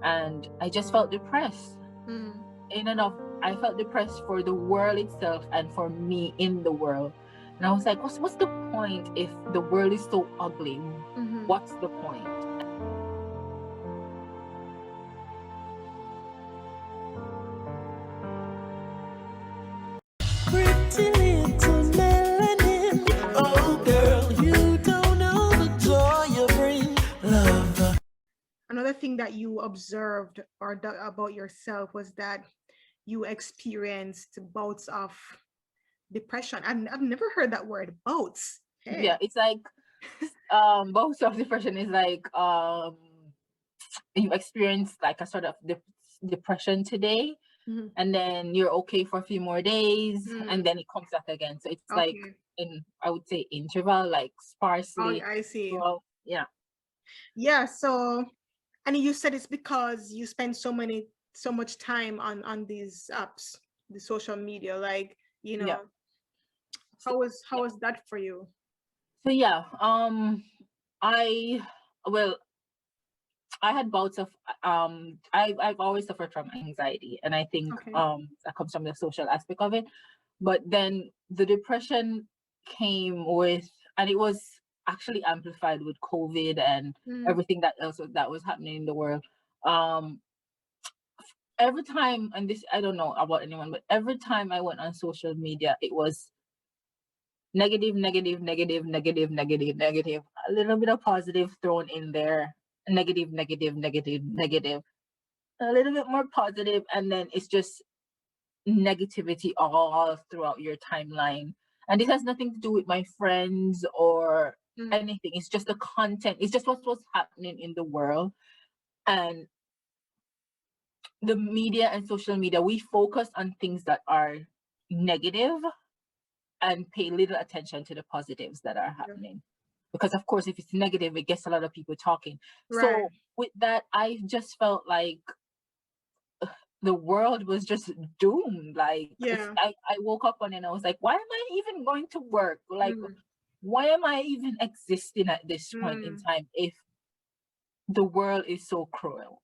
and I just felt depressed. In and of I felt depressed for the world itself and for me in the world. And I was like, what's the point if the world is so ugly? What's the point? Pretty little melanin. Oh, girl, you don't know the joy you bring. Love. Another thing that you observed about yourself was that you experienced bouts of depression. I've never heard that word, bouts. Hey. Yeah, it's like bouts of depression is like you experience like a sort of depression today, and then you're okay for a few more days, and then it comes back again. So it's like in, I would say, interval, like sparsely. Oh, I see. Well, yeah. Yeah. So, and you said it's because you spend so much time on these apps, the social media, like, you know. Yeah. How was that for you? So yeah, I had bouts of I've always suffered from anxiety, and I think that comes from the social aspect of it. But then the depression came with, and it was actually amplified with COVID and everything that else that was happening in the world. Every time, and this, I don't know about anyone, but every time I went on social media, it was negative, negative, negative, negative, negative, negative, a little bit of positive thrown in there, negative, negative, negative, negative, a little bit more positive, and then it's just negativity all throughout your timeline. And this has nothing to do with my friends or anything. It's just the content. It's just what's happening in the world. And the media and social media, we focus on things that are negative and pay little attention to the positives that are happening. Because of course, if it's negative, it gets a lot of people talking. Right. So with that, I just felt like the world was just doomed. Like, I woke up one and I was like, why am I even going to work? Like, why am I even existing at this point in time if the world is so cruel?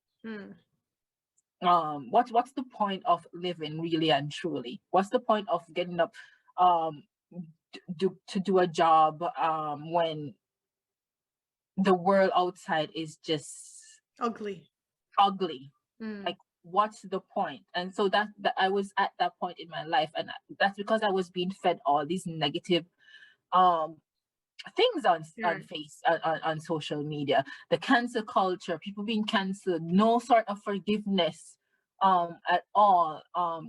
What's the point of living, really and truly? What's the point of getting up to do a job when the world outside is just ugly? Like, what's the point? And so that I was at that point in my life, and that's because I was being fed all these negative things on social media. The cancel culture, people being canceled, no sort of forgiveness at all,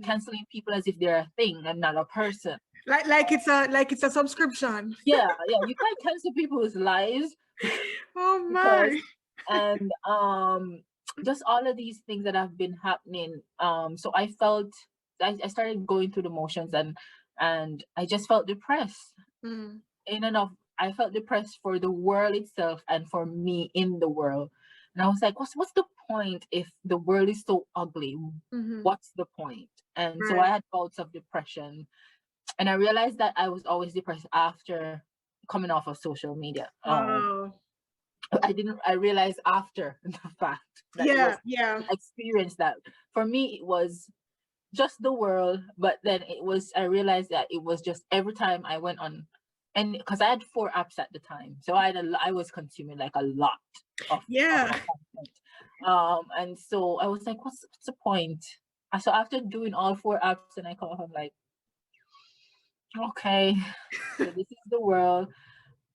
canceling people as if they're a thing and not a person, like it's a subscription. Yeah, you can't cancel people's lives. Oh my. And just all of these things that have been happening, so I felt I started going through the motions, and I just felt depressed. In and of I felt depressed for the world itself and for me in the world. And I was like, what's the point if the world is so ugly? What's the point? And so I had bouts of depression, and I realized that I was always depressed after coming off of social media. I realized after the fact that I experienced that. For me, it was just the world, but then I realized that it was just every time I went on, and because I had 4 apps at the time, so I was consuming like a lot of content. And so I was like, what's the point? So after doing all 4 apps, and I call him like, okay, so this is the world.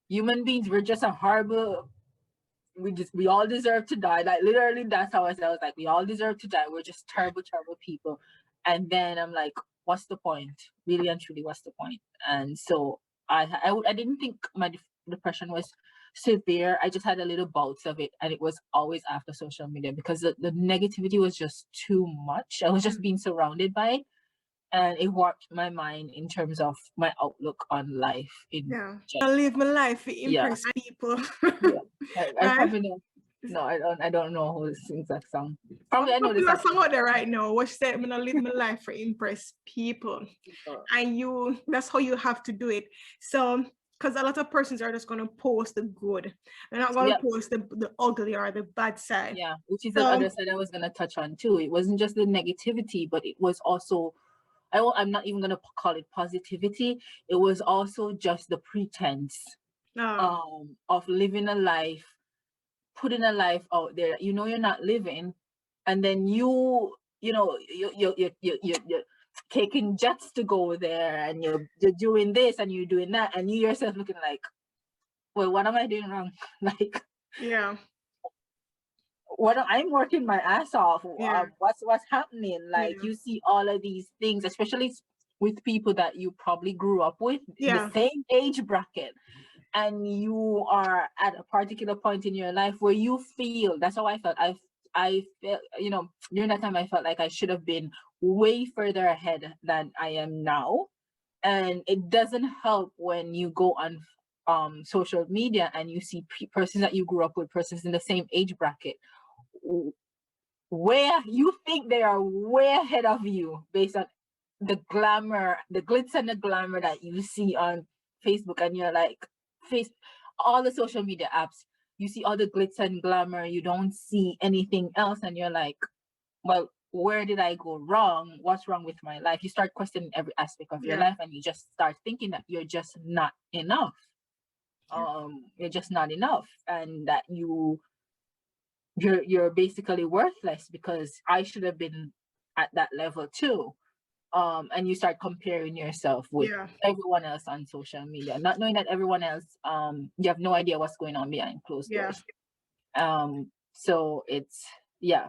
Human beings, we're just a horrible. We all deserve to die. Like, literally, that's how I said. I was like, we all deserve to die. We're just terrible, terrible people. And then I'm like, what's the point? Really and truly, what's the point? And so I didn't think my depression was severe. I just had a little bouts of it, and it was always after social media because the negativity was just too much. I was just being surrounded by it, and it warped my mind in terms of my outlook on life. I live my life to impress people. I probably know. No, I don't know who sings that song. Probably I know this song out there right now. What said, "I'm gonna live my life to impress people," and that's how you have to do it. So because a lot of persons are just going to post the good. They're not going to Yeah. post the ugly or the bad side. Yeah, which is the So other side I was gonna touch on too. It wasn't just the negativity, but it was also, I'm not even gonna call it positivity. It was also just the pretense uh, of living a life, putting a life out there. You know you're not living, and then you know you're taking jets to go there, and you're doing this and you're doing that, and you yourself looking like, well, what am I doing wrong? Like, yeah, I'm working my ass off. yeah, What's happening? Like, yeah, you see all of these things, especially with people that you probably grew up with in the yeah, same age bracket, and you are at a particular point in your life where you feel. That's how I felt. I felt, during that time I felt like I should have been way further ahead than I am now. And it doesn't help when you go on social media and you see persons that you grew up with, persons in the same age bracket, where you think they are way ahead of you based on the glamour, the glitz and the glamour that you see on Facebook. And you're like, all the social media apps, you see all the glitz and glamour, you don't see anything else, and you're like, well, where did I go wrong? What's wrong with my life? You start questioning every aspect of your yeah, life, and you just start thinking that you're just not enough. You're just not enough, and that you're basically worthless because I should have been at that level too. And you start comparing yourself with yeah. everyone else on social media, not knowing that everyone else, you have no idea what's going on behind closed Yeah. doors. So it's, yeah.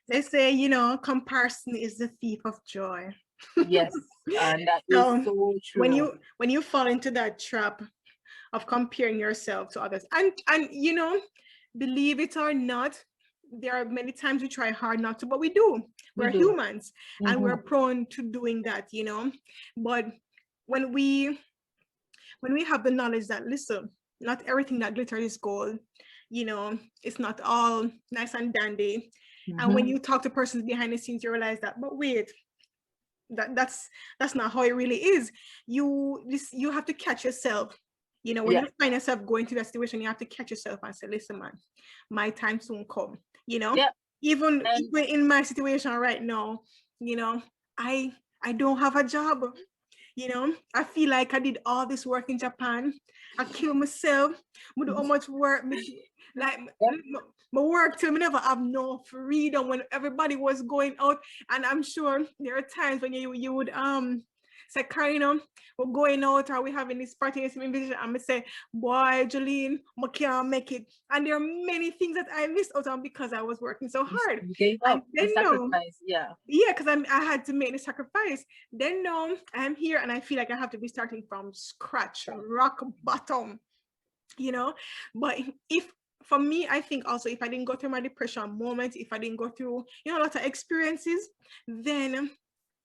They say, comparison is the thief of joy. Yes, and that is So so when true. you fall into that trap of comparing yourself to others, and believe it or not, there are many times we try hard not to, but we do. We We're do. humans, and we're prone to doing that, But when we have the knowledge that, listen, not everything that glitters is gold, it's not all nice and dandy. And when you talk to persons behind the scenes, you realize that, but wait, that's not how it really is. You have to catch yourself. When you find yourself going through that situation, you have to catch yourself and say, listen, man, my time soon come. Yeah. Even in my situation right now, I don't have a job. I feel like I did all this work in Japan. I kill myself. I do how much work like my work till me never have no freedom when everybody was going out. And I'm sure there are times when you would say, Karina, we're going out or we're having this party invitation, and I say, boy, Juleen, I can't make it. And there are many things that I missed out on because I was working so hard. You gave up, the sacrifice, yeah. Yeah, because I had to make the sacrifice. Then no, I'm here and I feel like I have to be starting from scratch, rock bottom, But if for me, I think also if I didn't go through my depression moment, if I didn't go through, a lot of experiences, then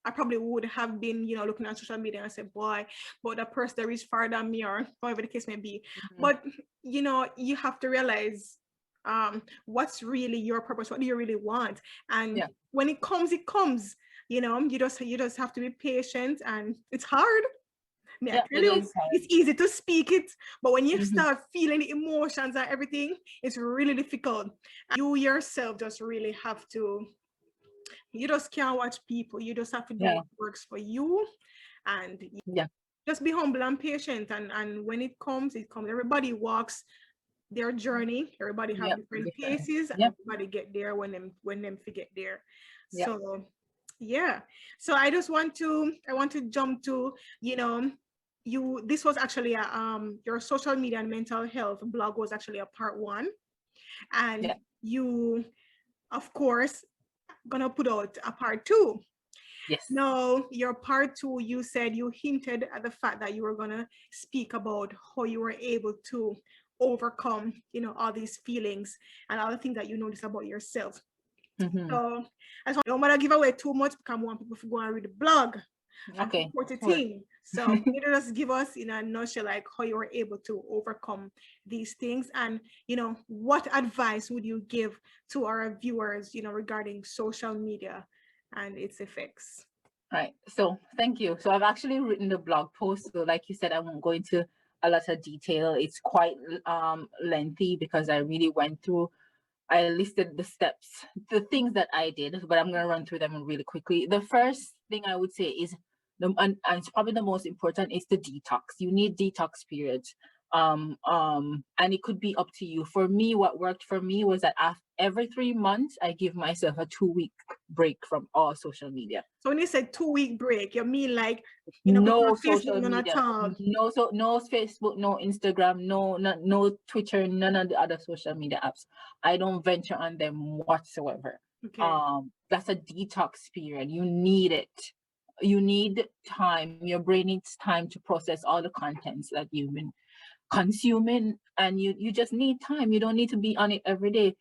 I probably would have been, looking at social media and said, boy, but the person that is farther than me, or whatever the case may be. But, you have to realize what's really your purpose, what do you really want? And when it comes, it comes. You just have to be patient, and it's hard. I tell you, it's easy to speak it, but when you start feeling the emotions and everything, it's really difficult. And you yourself just really have to, you just can't watch people. You just have to do what works for you, and just be humble and patient. And when it comes, it comes. Everybody walks their journey. Everybody have different paces, and everybody get there when them forget there. So so I want to jump to, this was actually your social media and mental health blog was actually a part 1, and you of course gonna put out a part 2. Yes. No, your part 2, you said you hinted at the fact that you were gonna speak about how you were able to overcome, all these feelings and all the things that you notice about yourself. So I don't want to give away too much because I want people to go and read the blog. Okay. Support the team. So you just give us in a nutshell like how you were able to overcome these things, and what advice would you give to our viewers, regarding social media and its effects? Right. So thank you. So I've actually written the blog post. So like you said, I won't go into a lot of detail. It's quite lengthy because I really went through. I listed the steps, the things that I did, but I'm gonna run through them really quickly. The first thing I would say is and it's probably the most important is the detox. You need detox periods. And it could be up to you. For me, what worked for me was that every 3 months, I give myself a 2-week break from all social media. So when you say 2-week break, you mean like No before social Facebook, none at media, all? no Facebook, no Instagram, no Twitter, none of the other social media apps. I don't venture on them whatsoever. Okay. That's a detox period. You need it. You need time. Your brain needs time to process all the contents that you've been consuming, and you just need time. You don't need to be on it every day.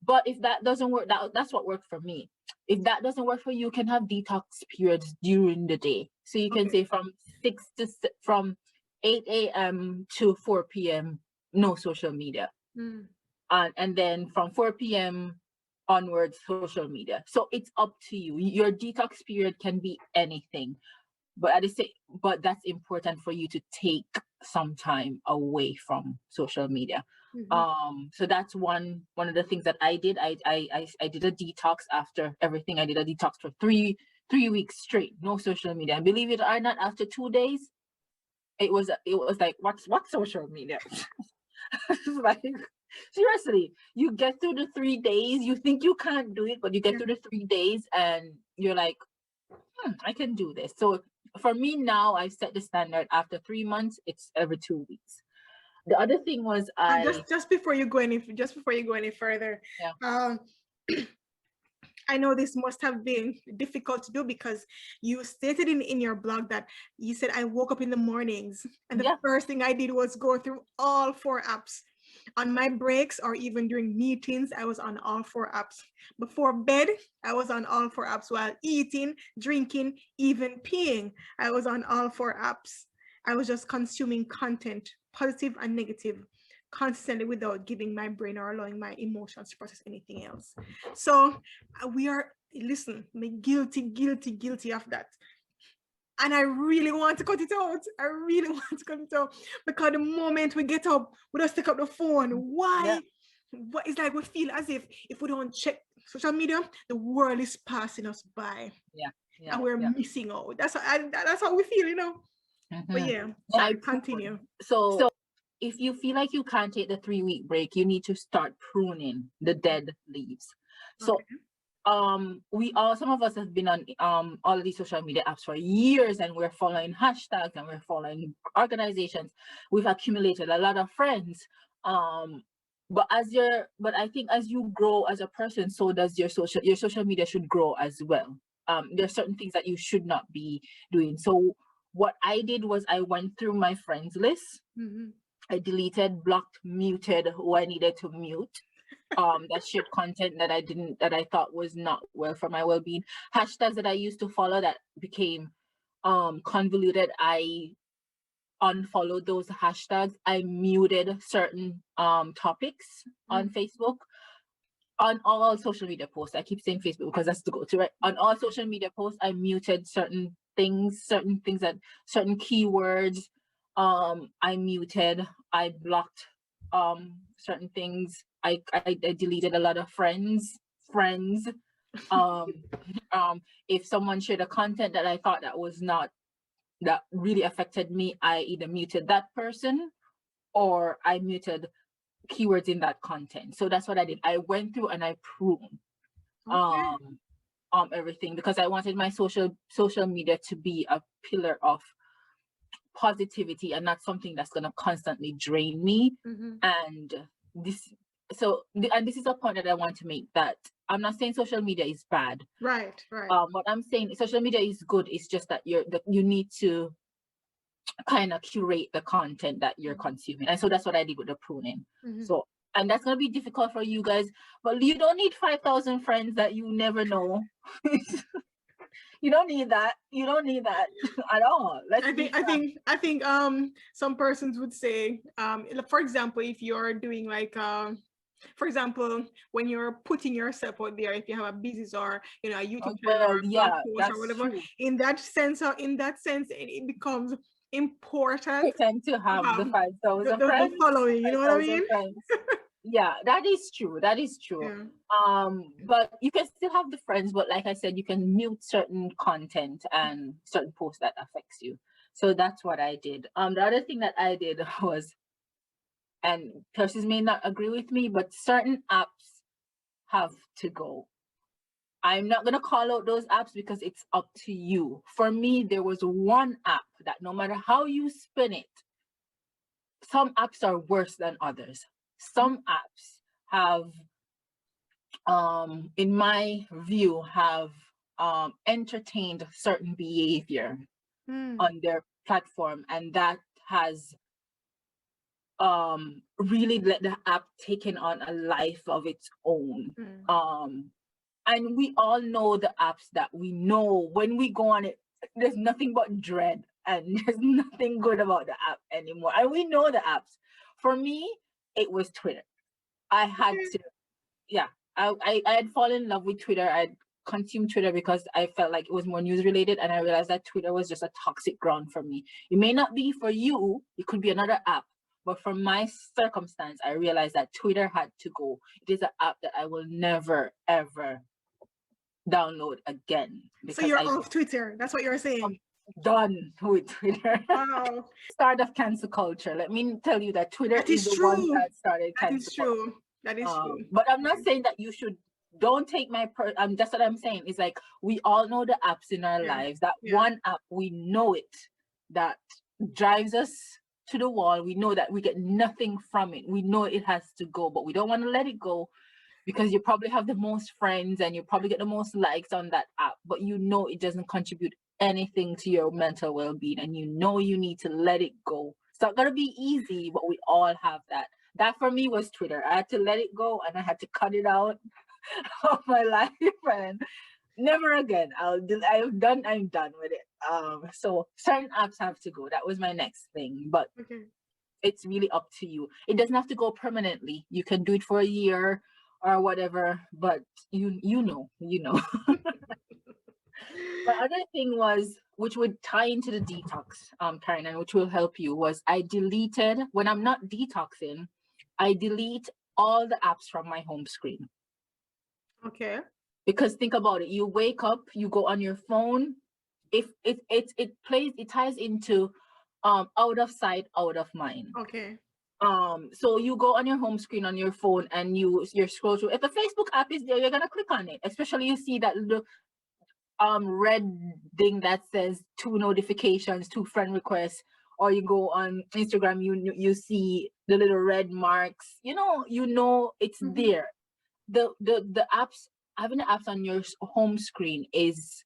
But if that doesn't work, that's what worked for me. If that doesn't work for you, you can have detox periods during the day. So you can say from 8 a.m. to 4 p.m. no social media, and then from 4 p.m. onwards social media. So it's up to you. Your detox period can be anything. But that's important for you to take some time away from social media. So that's one of the things that I did. I did a detox after everything. I did a detox for three weeks straight, no social media. And believe it or not, after 2 days, it was like, what's social media? Like, seriously, you get through the 3 days, you think you can't do it, but you get through the 3 days and you're like, I can do this. So for me now, I set the standard. After 3 months, it's every 2 weeks. The other thing was just before you go any further, I know this must have been difficult to do because you stated in your blog that you said, I woke up in the mornings and the first thing I did was go through all 4 apps. On my breaks or even during meetings, I was on all 4 apps. Before bed, I was on all 4 apps. While eating, drinking, even peeing, I was on all 4 apps. I was just consuming content, positive and negative, constantly without giving my brain or allowing my emotions to process anything else. So we are, listen, guilty of that. And I really want to cut it out. Because the moment we get up, we just take up the phone. Why? What it's like we feel as if we don't check social media, the world is passing us by. And we're missing out. That's how we feel, But I continue. So if you feel like you can't take the 3-week break, you need to start pruning the dead leaves. So some of us have been on all of these social media apps for years, and we're following hashtags and we're following organizations. We've accumulated a lot of friends. But I think as you grow as a person, so does your social media should grow as well. There are certain things that you should not be doing. So what I did was I went through my friends list. I deleted, blocked, muted who I needed to mute. That shared content that I thought was not well for my well-being. Hashtags that I used to follow that became convoluted, I unfollowed those hashtags. I muted certain topics on Facebook. On all social media posts, I keep saying Facebook because that's the go-to, right? On all social media posts, I muted certain keywords. I muted, I blocked certain things. I deleted a lot of friends. If someone shared a content that I thought that really affected me, I either muted that person or I muted keywords in that content. So that's what I did. I went through and I pruned everything because I wanted my social media to be a pillar of positivity and not something that's going to constantly drain me. And this is a point that I want to make, that I'm not saying social media is bad. Right. What I'm saying, social media is good. It's just that you need to kind of curate the content that you're consuming. And so that's what I did with the pruning. So, and that's going to be difficult for you guys, but you don't need 5,000 friends that you never know. You don't need that. You don't need that at all. I think some persons would say, for example, if you're doing like for example, when you're putting yourself out there, if you have a business or a YouTube channel or a blog post or whatever, in that sense, it becomes important pretend to to have the have 5,000 the friends, following. You know what I 5,000 mean? friends. Yeah, that is true. That is true. Yeah. But you can still have the friends, but like I said, you can mute certain content and certain posts that affects you. So that's what I did. The other thing that I did was, and persons may not agree with me, but certain apps have to go. I'm not gonna call out those apps because it's up to you. For me, there was one app that no matter how you spin it, some apps are worse than others. Some apps have in my view have entertained certain behavior Mm, on their platform, and that has really let the app taken on a life of its own. mm. And we all know the apps that we know when we go on it, there's nothing but dread and there's nothing good about the app anymore. And we know the apps. For me, it was Twitter. I had to, yeah, I had fallen in love with Twitter. I'd consumed Twitter because I felt like it was more news related, and I realized that Twitter was just a toxic ground for me. It may not be for you, it could be another app. But for my circumstance, I realized that Twitter had to go. It is an app that I will never, ever download again So because you're I off Twitter. That's what you're saying. am done with Twitter. Wow. Start of cancel culture. Let me tell you that Twitter That is is the one true. that started That is cancel culture. true. That is true. But I'm not saying that you should. Don't take my that's what I'm saying. It's like we all know the apps in our Yeah. lives. That Yeah. one app, we know it, that drives us to the wall. We know that we get nothing from it. We know it has to go, but we don't want to let it go because you probably have the most friends and you probably get the most likes on that app, but you know it doesn't contribute anything to your mental well-being, and you know you need to let it go. It's not gonna be easy, but we all have that. That for me was Twitter. I had to let it go and I had to cut it out of my life, and never again. I'm done with it. So certain apps have to go. That was my next thing. But Okay. it's really up to you. It doesn't have to go permanently. You can do it for a year or whatever, but you know. The other thing was, which would tie into the detox, Karen, and which will help you, was I deleted, when I'm not detoxing, I delete all the apps from my home screen. Okay. Because think about it, you wake up, you go on your phone, if it ties into out of sight, out of mind. Okay. So you go on your home screen on your phone and you scroll through. If the Facebook app is there, you're gonna click on it, especially you see that little red thing that says 2 notifications, 2 friend requests, or you go on Instagram, you see the little red marks, you know it's Mhm. there. The apps, having the apps on your home screen is,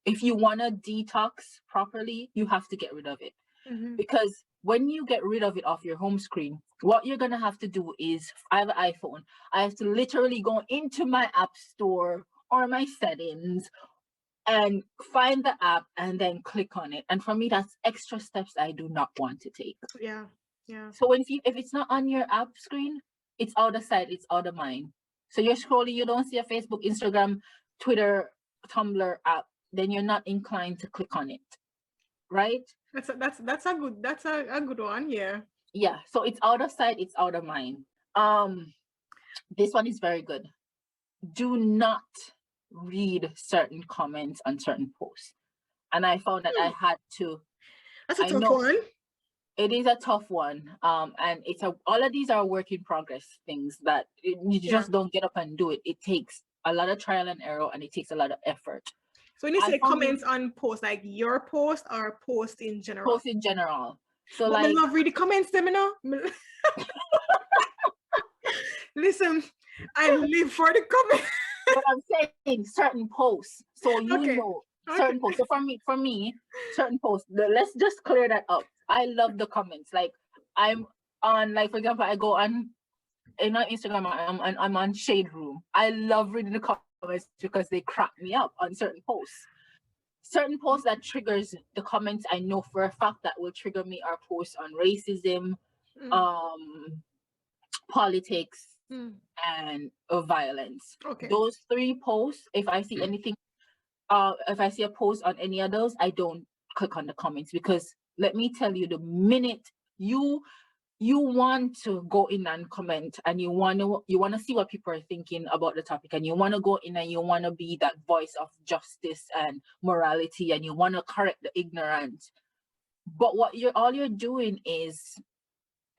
if you want to detox properly, you have to get rid of it. Mhm. Because when you get rid of it off your home screen, what you're gonna have to do is, I have an iPhone, I have to literally go into my app store or my settings and find the app and then click on it. And for me, that's extra steps I do not want to take. Yeah. Yeah. So if it's not on your app screen, it's out of sight, it's out of mind. So you're scrolling, you don't see a Facebook, Instagram, Twitter, Tumblr app, then you're not inclined to click on it, right? That's a good one. Yeah. Yeah. So it's out of sight, it's out of mind. This one is very good. Do not read certain comments on certain posts. And I found that I had to. That's a I tough know one. it is a tough one. And all of these are work in progress things that you Yeah. just don't get up and do it. It takes a lot of trial and error, and it takes a lot of effort. So when you I say found it comments on posts, like your post or post in general. posts in general. So But me like, love read the comments, them, you know. Listen, I live for the comments. but I'm saying certain posts. So Okay. certain posts. So for me, certain posts. Let's just clear that up. I love the comments. Like I'm on, like for example, I go on Instagram. I'm on Shade Room. I love reading the comments because they crack me up on certain posts. Certain posts that triggers the comments, I know for a fact that will trigger me are posts on racism, Mm, politics, mm. and violence. Okay. Those 3 posts, if I see anything, if I see a post on any of those, I don't click on the comments because let me tell you, the minute you want to go in and comment, and you want to see what people are thinking about the topic, and you want to go in and you want to be that voice of justice and morality, and you want to correct the ignorant, but all you're doing is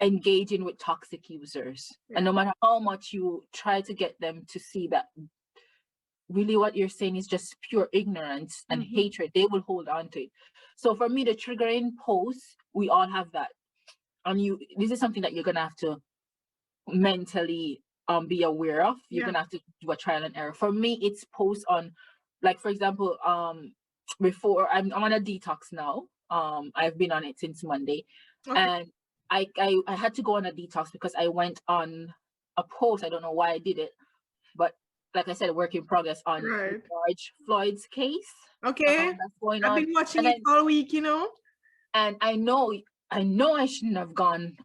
engaging with toxic users. And no matter how much you try to get them to see that really what you're saying is just pure ignorance and hatred, they will hold on to it. So for me, the triggering posts, we all have that. And this is something that you're gonna have to mentally be aware of. You're gonna have to do a trial and error. For me, it's posts on, like, for example, before I'm on a detox now. I've been on it since Monday. And I had to go on a detox because I went on a post. I don't know why I did it, but like I said, work in progress on George Floyd's case. Okay. That's going I've on. been watching it all week, you know. And I know I shouldn't have gone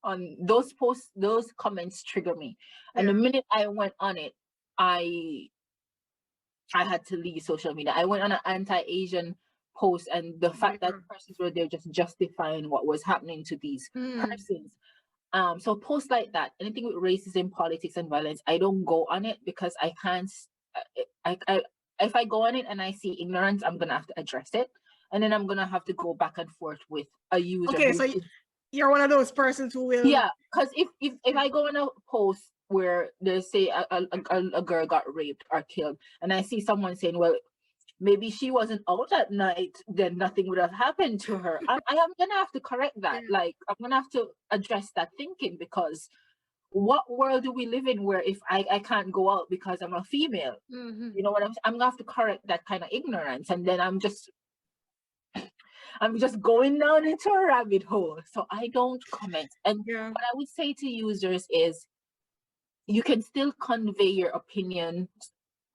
on those posts. Those comments trigger me. And the minute I went on it, I had to leave social media. I went on an anti-Asian post, and the fact that persons were there just justifying what was happening to these persons. So posts like that, anything with racism, politics, and violence, I don't go on it because I can't. If I go on it and I see ignorance, I'm gonna have to address it, and then I'm gonna have to go back and forth with a user. Okay, so you're one of those persons who will. Yeah, because if I go on a post where they say a girl got raped or killed, and I see someone saying, well, maybe she wasn't out at night, then nothing would have happened to her. I am gonna have to correct that. Like, I'm gonna have to address that thinking, because what world do we live in where if I can't go out because I'm a female? You know what I'm gonna have to correct that kind of ignorance, and then I'm just going down into a rabbit hole. So I don't comment. And what I would say to users is, you can still convey your opinions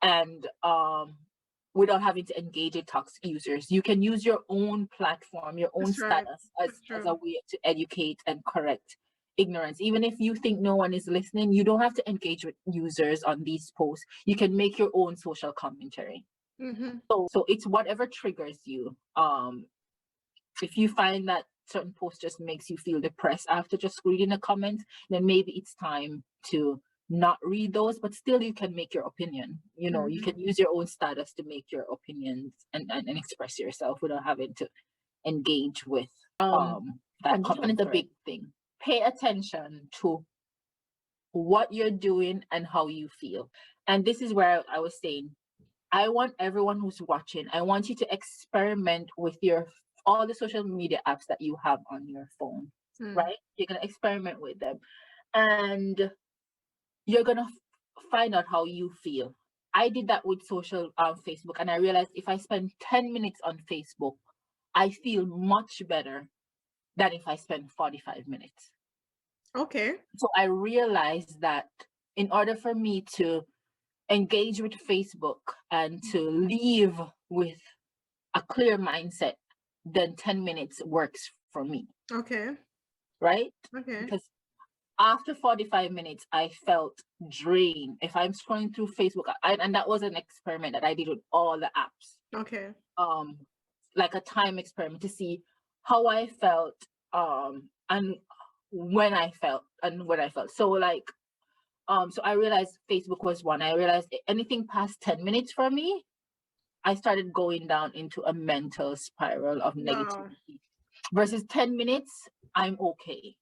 and without having to engage with toxic users. You can use your own platform, your own status as a way to educate and correct ignorance. Even if you think no one is listening, you don't have to engage with users on these posts. You can make your own social commentary. So it's whatever triggers you. If you find that certain post just makes you feel depressed after just reading a comment, then maybe it's time to not read those, but still you can make your opinion. You know, you can use your own status to make your opinions and express yourself without having to engage with that comment. Is a big thing. Pay attention to what you're doing and how you feel. And this is where I was saying, I want everyone who's watching, I want you to experiment with all the social media apps that you have on your phone, right? You're going to experiment with them, and you're going to find out how you feel. I did that with Facebook, and I realized if I spend 10 minutes on Facebook, I feel much better than if I spend 45 minutes. Okay. So I realized that in order for me to engage with Facebook and to leave with a clear mindset, then 10 minutes works for me. Okay. Right? Okay. Because after 45 minutes, I felt drained. If I'm scrolling through Facebook, and that was an experiment that I did with all the apps. Okay. Like a time experiment to see how I felt, and when I felt. So like, so I realized Facebook was one. I realized anything past 10 minutes for me, I started going down into a mental spiral of negativity. Versus 10 minutes, I'm okay.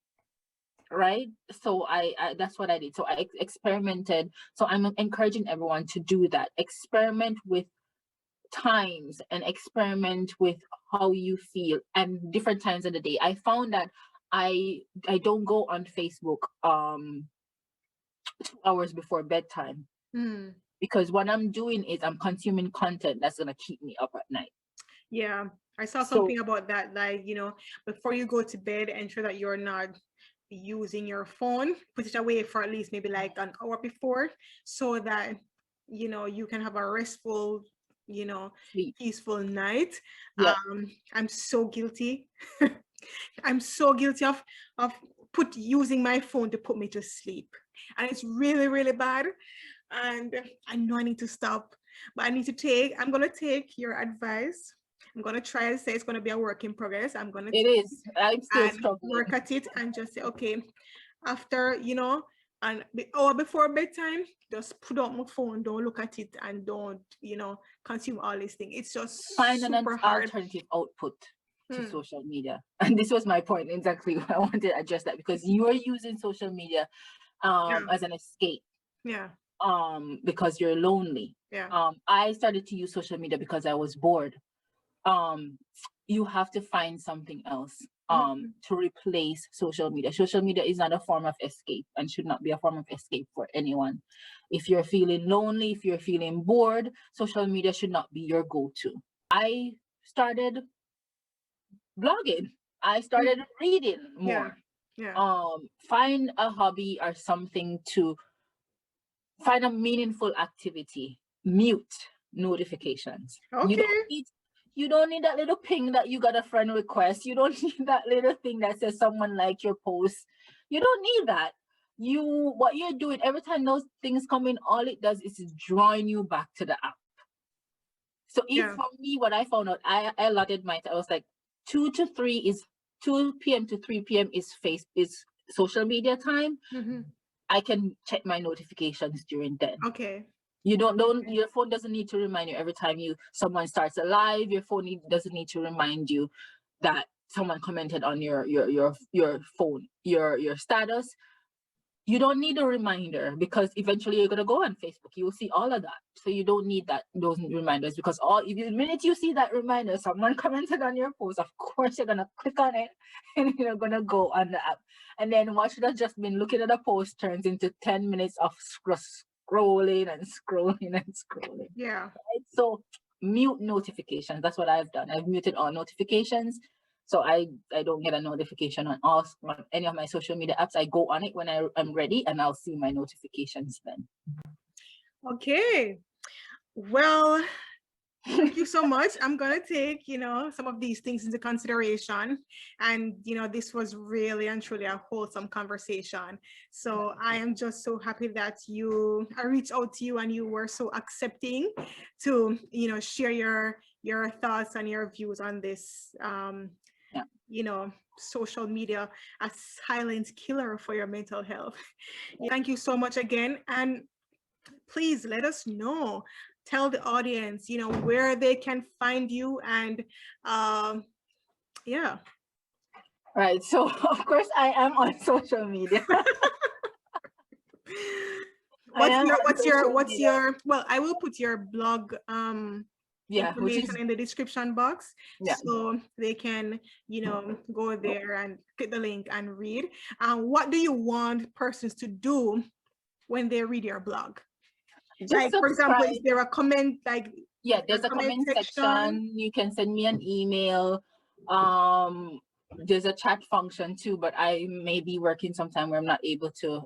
Right? So I that's what I did. So I experimented. So I'm encouraging everyone to do that. Experiment with times and experiment with how you feel and different times of the day. I found that I don't go on Facebook 2 hours before bedtime. Because what I'm doing is I'm consuming content that's going to keep me up at night. Yeah, I saw something about that. Like, you know, before you go to bed, ensure that you're not using your phone. Put it away for at least maybe like an hour before, so that, you know, you can have a restful, you know, peaceful night. Yeah. I'm so guilty. I'm so guilty of using my phone to put me to sleep. And it's really, really bad. And I know I need to stop, but I'm going to take your advice. I'm gonna try and say it's gonna be a work in progress. I'm gonna It is. I'm still and struggling. work at it and just say, okay, after, and the hour before bedtime, just put out my phone, don't look at it, and don't, consume all these things. It's just Find an super hard. alternative output to Hmm. social media. And this was my point exactly. I wanted to address that because you are using social media as an escape. Yeah. Because you're lonely. Yeah. I started to use social media because I was bored. You have to find something else to replace social media. Social media is not a form of escape and should not be a form of escape for anyone. If you're feeling lonely, if you're feeling bored, social media should not be your go-to. I started blogging. I started reading more. Yeah. Find a hobby or something to find a meaningful activity. Mute notifications. Okay. You don't need that little ping that you got a friend request. You don't need that little thing that says someone liked your post. You don't need that. What you're doing every time those things come in, all it does is drawing you back to the app. So if for me, what I found out, I allotted I was like 2 p.m. to 3 p.m. is social media time. I can check my notifications during then. Okay. Your phone doesn't need to remind you every time someone starts a live. Your phone doesn't need to remind you that someone commented on your phone, your status. You don't need a reminder because eventually you're gonna go on Facebook. You will see all of that. So you don't need those reminders because the minute you see that reminder, someone commented on your post, of course you're gonna click on it and you're gonna go on the app. And then what should have just been looking at a post turns into 10 minutes of scrolling and scrolling and scrolling. Yeah. Right? So mute notifications. That's what I've done. I've muted all notifications. So I don't get a notification on any of my social media apps. I go on it when I'm ready and I'll see my notifications then. Okay. Well, thank you so much. I'm going to take, some of these things into consideration. And, this was really and truly a wholesome conversation. So I am just so happy that I reached out to you and you were so accepting to, share your thoughts and your views on this, social media, a silent killer for your mental health. Thank you so much again. And please let us know. Tell the audience, where they can find you and yeah. Right. So of course I am on social media. What's your well, I will put your blog information in the description box so they can go there and click the link and read. What do you want persons to do when they read your blog? Like, for example, is there a comment, there's a comment section. You can send me an email. There's a chat function too, but I may be working sometime where I'm not able to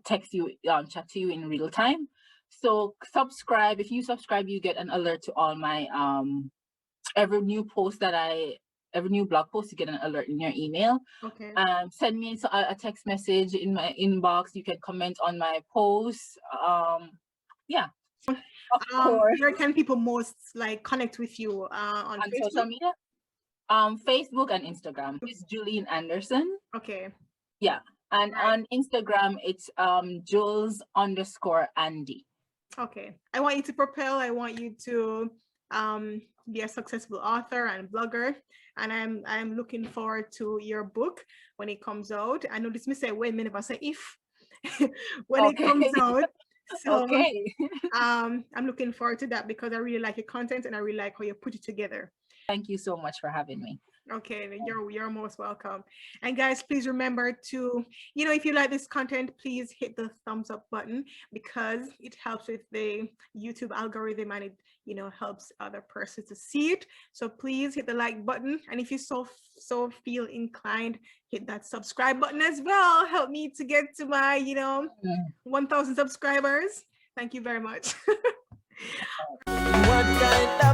text you, chat to you in real time. So subscribe. If you subscribe, you get an alert to all my every new blog post, you get an alert in your email. Okay. Send me a text message in my inbox. You can comment on my posts. Of course. Where can people most connect with you on Facebook? Social media? Facebook and Instagram. It's Juleen Anderson. Okay. Yeah. And on Instagram, it's Jules_Andy. Okay. I want you to propel. I want you to be a successful author and blogger. And I'm looking forward to your book when it comes out. I know this may say when, many of us say if when it comes out. So I'm looking forward to that because I really like your content and I really like how you put it together. Thank you so much for having me. Okay, you're most welcome. And guys, please remember to, if you like this content, please hit the thumbs up button because it helps with the YouTube algorithm and it, helps other persons to see it. So please hit the like button. And if you so feel inclined, hit that subscribe button as well. Help me to get to my, 1,000 subscribers. Thank you very much. What kind of